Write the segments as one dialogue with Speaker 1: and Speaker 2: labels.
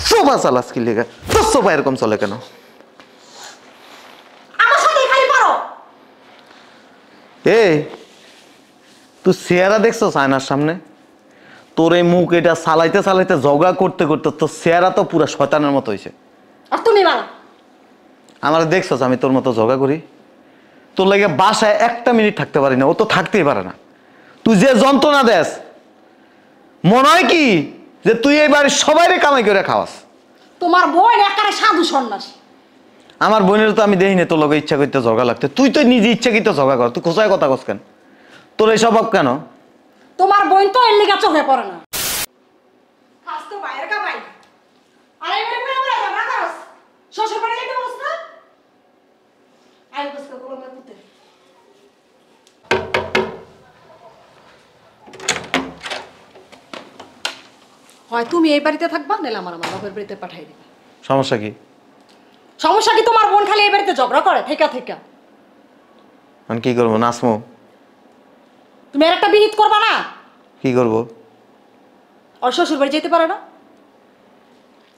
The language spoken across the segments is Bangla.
Speaker 1: সোফা চালাস কি লেগে? তোর সোফা এরকম চলে কেন?
Speaker 2: আমার সাথে খালি পারো।
Speaker 1: এই তুই চেহারা দেখছো আয়নার সামনে? তোর এই মুখ এটা চালাইতে চালাইতে ঝগড়া করতে করতে তোর চেহারা তো পুরো শয়তানের মতো হয়েছে।
Speaker 2: আর তুমি বালা
Speaker 1: আমার দেখছস আমি তোর মতো ঝগড়া করি? তোর লাগে বাসায় একটা মিনিট থাকতে পারি না, ও তো থাকতেই পারে না। তুই যে যন্ত্রণা দেস, মনে হয় কি যে তুই এই বাড়ির সবাইরে কামাই করে খাওয়াস?
Speaker 2: তোমার বোন একারে সাধু সন্ন্যাসী।
Speaker 1: আমার বোনের তো আমি দেখি না তোর লগে ইচ্ছা করতে ঝগড়া লাগতে। তুই তো নিজে ইচ্ছা করতে ঝগড়া কর। তুই কোথায় কথা কস কেন? তোর এই স্বভাব কেন?
Speaker 2: তোমার বোন তো এর লিগা চোখে পড়ে না। খাস তো বাইরের কামাই। আরে এবারে পুরো পুরো ঝগড়া করস। শ্বশুর বাড়ি যেতে বলছ না? আই বসে বলো না পুতে। হয় তুমি এই বাড়িতে থাকবা নাহলে আমার বাপের বাড়িতে পাঠাই দিবা।
Speaker 1: সমস্যা কি?
Speaker 2: সমস্যা কি? তোমার বোন খালি এই বাড়িতে ঝগড়া করে থেকা থেকা।
Speaker 1: আমি কি করবো? নাচবো?
Speaker 2: তুমি আর একটা বিহিত করবা না?
Speaker 1: কি করবো?
Speaker 2: ওর শ্বশুর বাড়ি যেতে পারে না?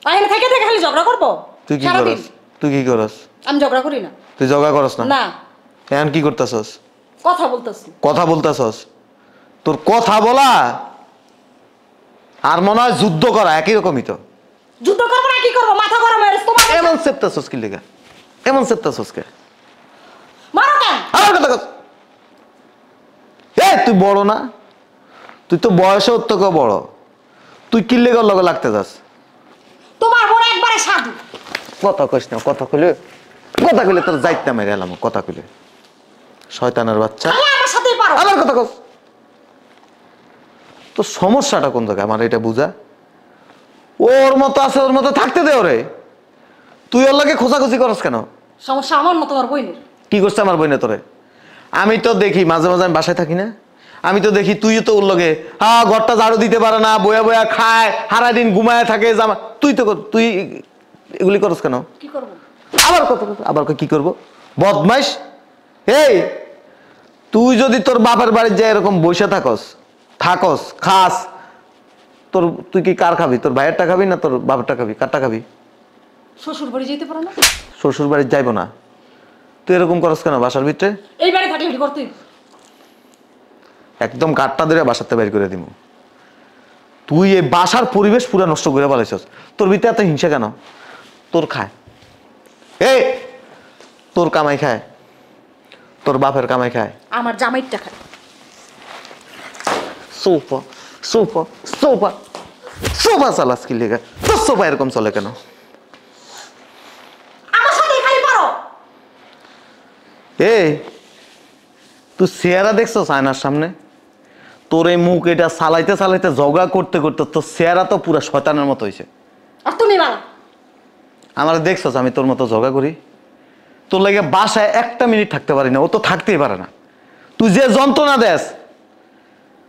Speaker 2: এখানে থেকে থেকে খালি ঝগড়া করবো?
Speaker 1: তুই কি করস? তুই কি করস?
Speaker 2: আমি ঝগড়া করি না।
Speaker 1: তুই ঝগড়া করস না?
Speaker 2: না।
Speaker 1: এখন কি করতেছস?
Speaker 2: কথা বলতেছি।
Speaker 1: কথা বলতেছস? তোর কথা বলা আর মনে হয় যুদ্ধ করা একই রকমই তো।
Speaker 2: যুদ্ধ করবো না কি করবো? মাথা গরম হয়ে গেছে তোমার।
Speaker 1: এমন চেপতেছস কি লেগা? এমন চেপতেছস কে?
Speaker 2: মারো কেন?
Speaker 1: আমার কথা কস। তুই বড় না? তুই তো বয়সে ওর থেকেও বড়। তুই কি লেগে ওর লগে লাগতে যাস?
Speaker 2: তোমার বোন একবারে সাধু।
Speaker 1: কথা কইস না। কথা কইলে তোর যাইতে মেরে এলাম। কথা কইলে শয়তানের বাচ্চা।
Speaker 2: খালি আমার সাথেই পারো।
Speaker 1: আমার কথা কস। তো সমস্যাটা কোন জায়গায় আমার এটা বুঝা? ওর মতো আছে, ওর মতো থাকতে দে ওরে। তুই ওর লাগে খোঁজাখুঁজি করস কেন?
Speaker 2: সমস্যা আমার না তোমার বোনের।
Speaker 1: কি করছে আমার বোনে তোরে? আমি তো দেখি মাঝে মাঝে আমি বাসায় থাকি না, আমি তো দেখি তুইও তো ওর লগে ঘরটা ঝাড়ু দিতে পারে না, বয়া বয়া খায়, সারা দিন ঘুমায় থাকে, জামা তুই এগুলি করস কেন?
Speaker 2: কি করবো?
Speaker 1: আবার কি করব? বদমাইশ। এই তুই যদি তোর বাপের বাড়ির যায় এরকম বসে থাকস খাস, তুই কি কার খাবি? তোর ভাইয়েরটা খাবি না তোর বাপেরটা খাবি? কারটা খাবি?
Speaker 2: শ্বশুর বাড়ি যেতে পারো না?
Speaker 1: শ্বশুর বাড়ি যাইব না? তুই এরকম করস কেন বাসার ভিতরে?
Speaker 2: এই বাড়ি থাকলে কি করতে?
Speaker 1: একদম গাঁটটা ধরে বাসাতে বের করে দিব। তুই এই বাসার পরিবেশ পুরো নষ্ট করে ফেলাইছস। তোর ভিতরে এত হিংসা কেন? তোর খায়, তোর কামাই খায়, তোর বাপের কামাই খায়,
Speaker 2: আমার জামাইটা খায়।
Speaker 1: সোফা সোফা সোফা সোফা চালাস কি লেগে? তোর সোফা এরকম চলে কেন?
Speaker 2: আমার সাথে খালি পারো।
Speaker 1: তুই চেহারা দেখছো আয়নার সামনে? তোর এই মুখ এটা চালাইতে চালাইতে ঝগড়া করতে করতে তোর চেহারা তো পুরো শয়তানের মতো হয়েছে।
Speaker 2: আর তুমি বালা
Speaker 1: আমার দেখছস আমি তোর মতো ঝগড়া করি? তোর লাগে বাসায় একটা মিনিট থাকতে পারি না, ও তো থাকতেই পারে না। তুই যে যন্ত্রণা দেস,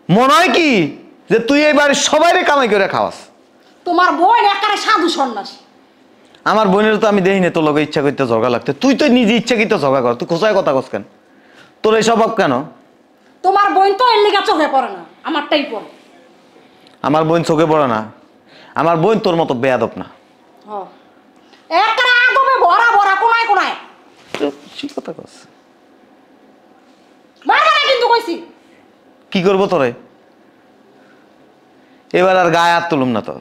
Speaker 1: মনে হয় কি যে তুই এই বাড়ির সবাইরে কামাই করে খাওয়াস?
Speaker 2: তোমার বোন একারে সাধু সন্ন্যাসী।
Speaker 1: আমার বোনের তো আমি দেখি না তোর লগে ইচ্ছা করতে ঝগড়া লাগতে। তুই তো নিজে ইচ্ছা করতে ঝগড়া কর। তুই কোথায় কথা কস কেন? তোর এই স্বভাব কেন?
Speaker 2: তোমার বোন তো এর লিগা চোখে পড়ে না, আমারটাই পড়ে।
Speaker 1: আমার বোন চোখে পড়ে না? আমার বোন তোর মতো বেয়াদব না।
Speaker 2: একারে আদমে ভরা ভরা কোনায় কোনায়।
Speaker 1: ঠিক কথা কস।
Speaker 2: মারবা না কিন্তু কইছি।
Speaker 1: কি করবো তোরে? এবার আর গায়ে হাত তুলুম না তো।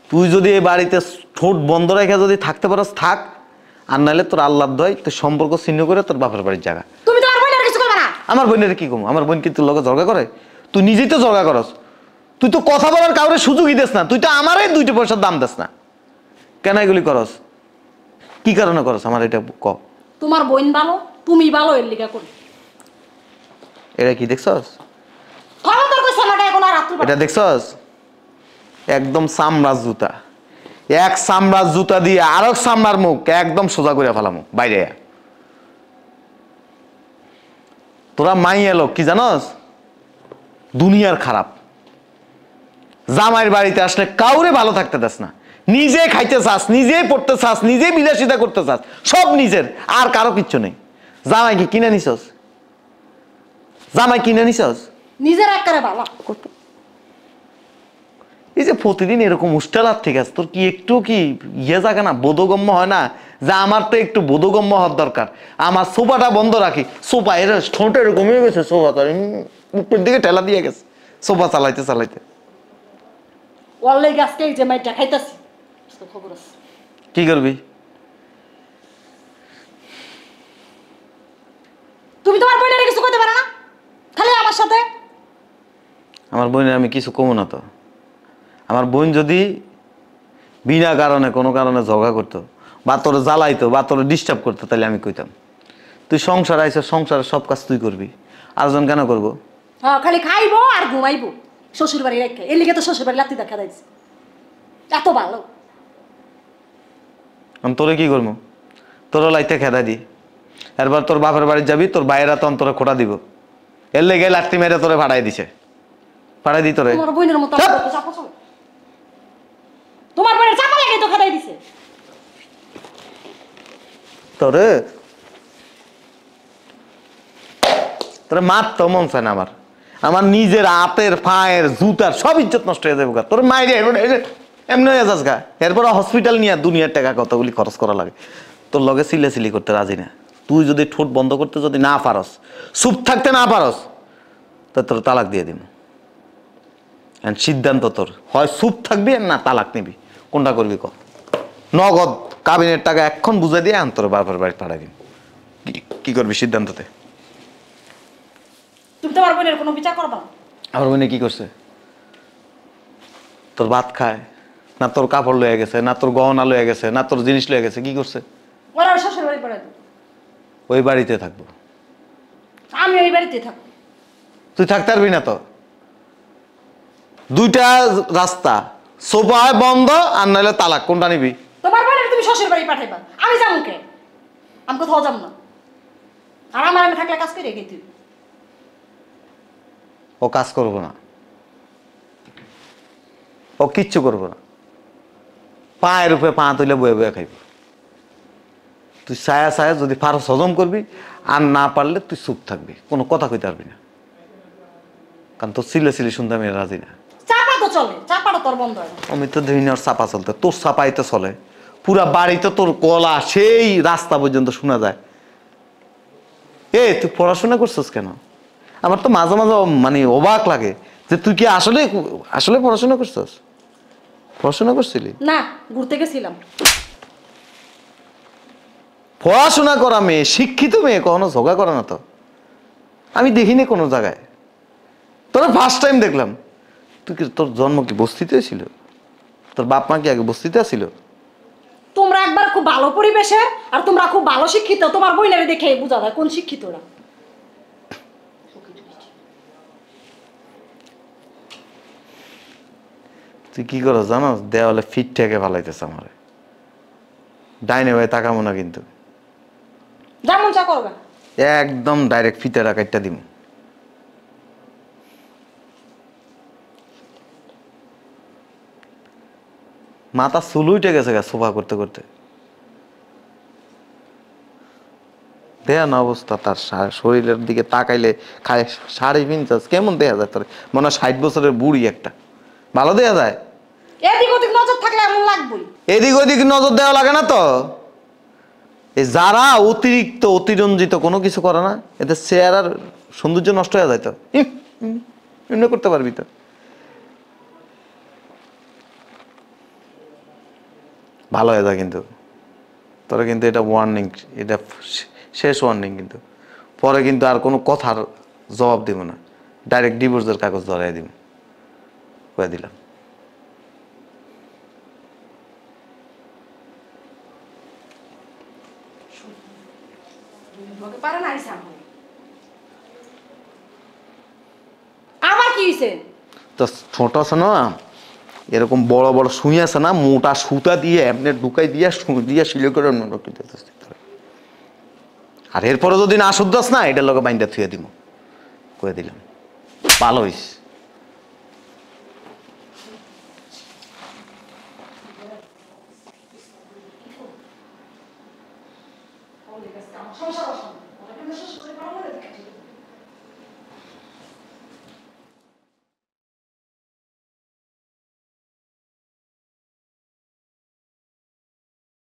Speaker 1: তুই যদি এই বাড়িতে ঠোঁট বন্ধ রেখে যদি থাকতে পারস থাক, আর নাহলে তোর আল্লাহ দয় তোর সম্পর্ক ছিন্ন করে তোর বাপের বাড়ির জায়গা।
Speaker 2: তুমি তো আর বোনের কিছু করবে না।
Speaker 1: আমার বোনের কি কম? আমার বোন কি তোর লগে ঝগড়া করে? তুই নিজেই তো ঝগড়া করস। তুই তো কথা বলার কাউরে সুযোগই দেস না। তুই তো আমারই 2 পয়সার দাম দেস না। কেন এগুলি করস? কি কারণে করস আমার এটা ক?
Speaker 2: তোমার বোন ভালো, তুমি ভালো এর লিগা করি।
Speaker 1: এটা কি দেখছস?
Speaker 2: খবরদার কইছ না এটা এখন আর রাত্রি।
Speaker 1: এটা দেখছস? একদম চামড়ার জুতা। এক চামড়ার জুতা দিয়ে আরেক চামড়ার মুখ একদম সোজা করে ফেলামু বাইরে। তোরা মাইয়া লোক কি জানস? দুনিয়ার খারাপ। জামাইয়ের বাড়িতে আসলে কাউরে ভালো থাকতে দেস না। নিজে খাইতে চাস, নিজে পড়তে চাস, নিজে বিলাসিতা করতে চাস, সব নিজের, আর কারো কিচ্ছু নেই। জামাই কি কিনে নিছস? জামাই কিনে নিছস?
Speaker 2: নিজের একারে ভালো।
Speaker 1: এই যে প্রতিদিন এরকম উষ্টালার ঠিক আছে, তোর কি একটু কি ইয়ে জাগে না, বোধগম্য হয় না যে আমার তো একটু বোধগম্য হওয়ার দরকার। আমার সোফাটা বন্ধ রাখি, সোফা এর ঠোঁট এরকম হয়ে গেছে, সোফা তো উপরের দিকে ঠেলা দিয়ে গেছে সোফা চালাইতে চালাইতে।
Speaker 2: ওয়াল্লাই গাছকে এই যে মাইটা খাইতাছি, খবর আছে।
Speaker 1: কি করবি?
Speaker 2: তুমি তোমার বোনের কিছু করতে পারো না, খালি আমার সাথে।
Speaker 1: আমার বোনের আমি কিছু কমো না তো। আমার বোন যদি বিনা কারণে কোনো কারণে ঝগড়া করতো বা তোর জ্বালাইতো বা তোর ডিস্টার্ব করতো, তাহলে আমি কইতাম তুই সংসার আইস, সংসারের সব কাজ তুই করবি, আরেকজন কেন করবো?
Speaker 2: হ্যাঁ, খালি খাইবো আর ঘুমাইবো শ্বশুর বাড়ি রেখে। এর লিগে তো শ্বশুর বাড়ি লাত্তি দেখা দিয়েছে, এত ভালো।
Speaker 1: আমি তোরে কি করবো? তোরও লাইতে খেদা দি, এরপর তোর বাপের বাড়ি যাবি, তোর বাইরা তো অন্তরে খোটা দিব, এর লেগে লাত্তি মেরে তোরে ভাড়াই দিছে, ভাড়াই দি তোরে।
Speaker 2: তোমার বোনের মতো চাপা চলে, তোমার বোনের চাপা লাগে তো খেদাই দিছে
Speaker 1: তোরে তোরে মার তো মন চায় না আমার, আমার নিজের হাতের পায়ের জুতার সব ইজ্জত নষ্ট হয়ে যাবে। তোর মায়ের এমনি হয়ে যাস গা, এরপর হসপিটাল নিয়ে দুনিয়ার টাকা কতগুলি খরচ করা লাগে। তোর লগে সিলে করতে রাজি না। তুই যদি ঠোঁট বন্ধ করতে যদি না পারস, চুপ থাকতে না পারস, তো তোর তালাক দিয়ে দিব। সিদ্ধান্ত তোর, হয় চুপ থাকবি না তালাক নিবি, কোনটা করবি ক? নগদ কাবিনের টাকা এক্ষণ বুঝাই দিয়ে আন তোর বাপের বাড়ি পাঠাই দিন। কি করবি সিদ্ধান্ততে?
Speaker 2: তুমি তোমার বোনের কোনো বিচার করবা না।
Speaker 1: আমার বোনে কি করছে? তোর ভাত খায় না, তোর কাপড় লয়ে গেছে না, তোর গহনা লয়ে গেছে না, তোর জিনিস লয়ে গেছে, কি করছে?
Speaker 2: ওরা শ্বশুর বাড়ি পড়ে,
Speaker 1: ওই বাড়িতে থাকবো।
Speaker 2: আমি ওই বাড়িতে থাকবো।
Speaker 1: তুই থাকতে পারবি না তো। দুইটা রাস্তা, সোফা বন্ধ আর নাহলে তালাক, কোনটা নিবি?
Speaker 2: তোমার বোনের তুমি শ্বশুর বাড়ি পাঠাইবা, আমি যাবো কে? আমি কোথাও যাবো না। আর আমার আমি থাকলে কাজ করে তুই।
Speaker 1: ও কাজ করবো না, ও কিচ্ছু করবো না, পায়ের উপরে পা তুলে বয়ে বয়ে খাইব। তুই ছায়া ছায়া যদি ফারস হজম করবি, আর না পারলে তুই চুপ থাকবি, কোনো কথা কইতে পারবি না, কারণ তোর সিলে শুনতে আমি রাজি না।
Speaker 2: চাপা তো চলে, চাপাটা তোর বন্ধ হয় না।
Speaker 1: আমি তো দেখি না ওর চাপা চলতে, তোর চাপাই তো চলে পুরা বাড়িতে, তোর গলা সেই রাস্তা পর্যন্ত শোনা যায়। তুই পড়াশোনা করছিস কেন? আমার তো মাঝে মাঝে মানে অবাক লাগে যে তুই কি আসলে আসলে পড়াশোনা করছিস? পড়াশোনা করছিলি
Speaker 2: না, ঘুরতে গেছিলাম।
Speaker 1: পড়াশোনা করা মেয়ে, শিক্ষিত মেয়ে কখনো ঝগড়া করে না তো, আমি দেখিনি কোনো জায়গায়। তোরা ফার্স্ট টাইম দেখলাম। তুই কি, তোর জন্ম কি বস্তিতে ছিল? তোর বাপ মা কি আগে বস্তিতে ছিল?
Speaker 2: তোমরা একবার খুব ভালো পরিবেশে আর তোমরা খুব ভালো শিক্ষিত, তোমার বইনারে দেখে বোঝা যায় কোন শিক্ষিতরা।
Speaker 1: তুই কি করো জানো? দেওয়ালে ফিট থেকে ভালাইতেছে আমার, ডাইনে ভাই তাকামো না কিন্তু,
Speaker 2: যেমন চা করবে
Speaker 1: একদম ডাইরেক্ট ফিতেরা কাটটা দিব। মাথা চুল উঠে গেছে গা সোফা করতে করতে। দেয়া না অবস্থা তার, শরীরের দিকে তাকাইলে খায় শাড়ি পিনছাস কেমন দেখা যায় তোর, মনে হয় 60 বছরের বুড়ি একটা, ভালো দেয়া যায়?
Speaker 2: এদিক ওদিক নজর থাকলে এমন লাগবেই।
Speaker 1: এদিক ওদিক নজর দেওয়া লাগে না তো। এই যারা অতিরিক্ত অতিরঞ্জিত কোনো কিছু করে না, এদের চেহারার সৌন্দর্য নষ্ট হয়ে যায় তো। এমনি করতে পারবি তো? ভালো হয়ে যায় কিন্তু তোরা, কিন্তু এটা ওয়ার্নিং, এটা শেষ ওয়ার্নিং, কিন্তু পরে কিন্তু আর কোনো কথার জবাব দিব না, ডাইরেক্ট ডিভোর্সের কাগজ ধরাই দিব, কয়ে দিলাম।
Speaker 2: পারে না আবার কি হয়েছে?
Speaker 1: তো ছোট আছে না, এরকম বড় বড় সুই আছে না, মোটা সুতা দিয়ে এমনি ঢুকাই দিয়া দিয়ে শিলে করে আর এরপরে যদি না শুদ্ধাস না, এটার লোক বাইন্দা থুয়ে দিব, কয়ে দিলাম। ভালো হইস।
Speaker 2: সংসার